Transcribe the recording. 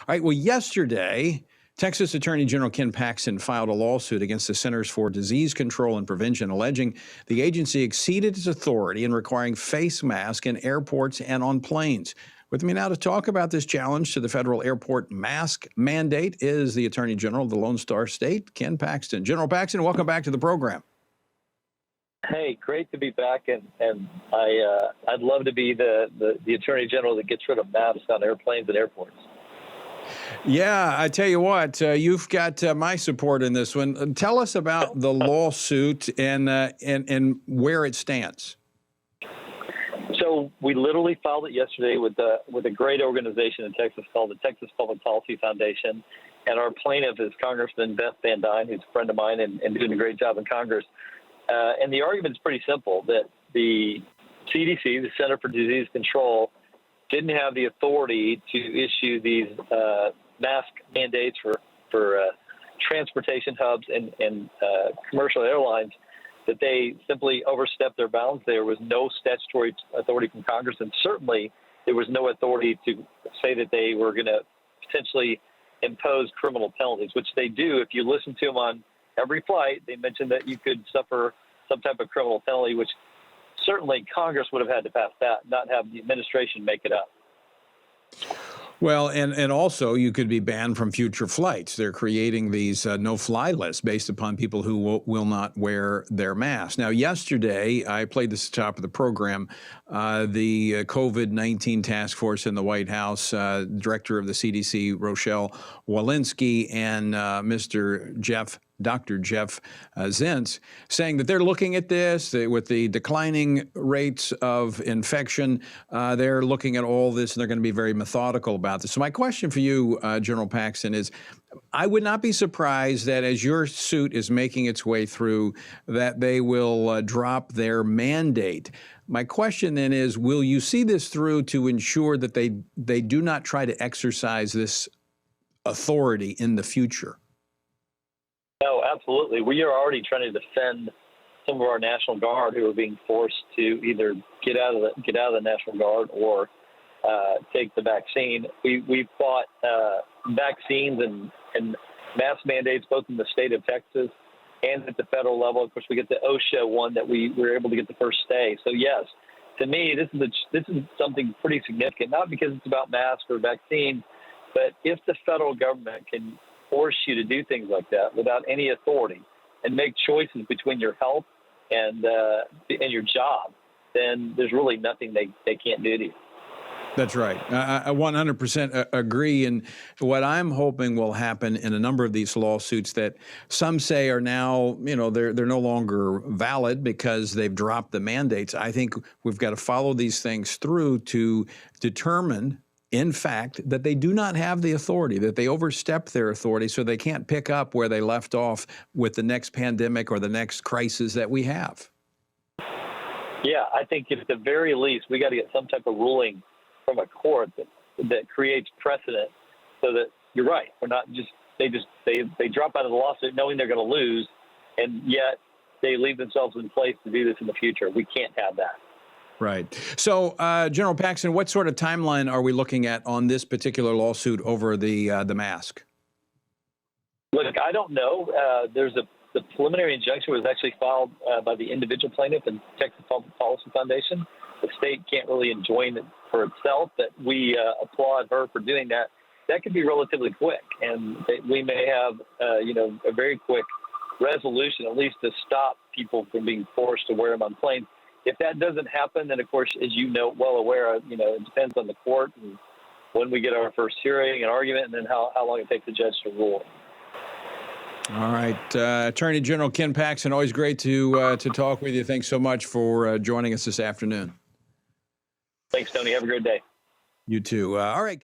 All right. Well, yesterday, Texas Attorney General Ken Paxton filed a lawsuit against the Centers for Disease Control and Prevention, alleging the agency exceeded its authority in requiring face masks in airports and on planes. With me now to talk about this challenge to the federal airport mask mandate is the Attorney General of the Lone Star State, Ken Paxton. General Paxton, welcome back to the program. Hey, great to be back, and I'd love to be the Attorney General that gets rid of masks on airplanes and airports. Yeah, I tell you what, you've got my support in this one. Tell us about the lawsuit and where it stands. So we literally filed it yesterday with a great organization in Texas called the Texas Public Policy Foundation, and our plaintiff is Congressman Beth Van Dyne, who's a friend of mine and doing a great job in Congress. And the argument is pretty simple, that the CDC, the Center for Disease Control, didn't have the authority to issue these mask mandates for transportation hubs and commercial airlines, that they simply overstepped their bounds. There was no statutory authority from Congress, and certainly there was no authority to say that they were going to potentially impose criminal penalties, which they do. If you listen to them on every flight, they mentioned that you could suffer some type of criminal penalty, which certainly Congress would have had to pass that, not have the administration make it up. Well, and also you could be banned from future flights. They're creating these no-fly lists based upon people who will not wear their mask. Now, yesterday, I played this at the top of the program, the COVID-19 task force in the White House, director of the CDC, Rochelle Walensky, and Dr. Jeff Zients, saying that they're looking at this with the declining rates of infection. They're looking at all this, and they're going to be very methodical about this. So my question for you, General Paxton, is I would not be surprised that as your suit is making its way through, that they will drop their mandate. My question then is, will you see this through to ensure that they do not try to exercise this authority in the future? No, absolutely. We are already trying to defend some of our National Guard who are being forced to either get out of the National Guard or take the vaccine. We fought vaccines and mask mandates both in the state of Texas and at the federal level. Of course, we get the OSHA one that we were able to get the first stay. So yes, to me, this is something pretty significant. Not because it's about masks or vaccine, but if the federal government can force you to do things like that without any authority and make choices between your health and your job, then there's really nothing they can't do to you. That's right. I 100% agree. And what I'm hoping will happen in a number of these lawsuits that some say are now, they're no longer valid because they've dropped the mandates. I think we've got to follow these things through to determine, in fact, that they do not have the authority, that they overstep their authority so they can't pick up where they left off with the next pandemic or the next crisis that we have. Yeah, I think at the very least, we got to get some type of ruling from a court that creates precedent so that you're right. We're not they drop out of the lawsuit knowing they're going to lose, and yet they leave themselves in place to do this in the future. We can't have that. Right. So, General Paxton, what sort of timeline are we looking at on this particular lawsuit over the mask? Look, I don't know. The preliminary injunction was actually filed by the individual plaintiff and Texas Public Policy Foundation. The state can't really enjoin it for itself, but we applaud her for doing that. That could be relatively quick, and we may have a very quick resolution, at least to stop people from being forced to wear them on planes. If that doesn't happen, then, of course, as well aware, it depends on the court and when we get our first hearing and argument, and then how long it takes the judge to rule. All right. Attorney General Ken Paxton, always great to talk with you. Thanks so much for joining us this afternoon. Thanks, Tony. Have a great day. You too. All right.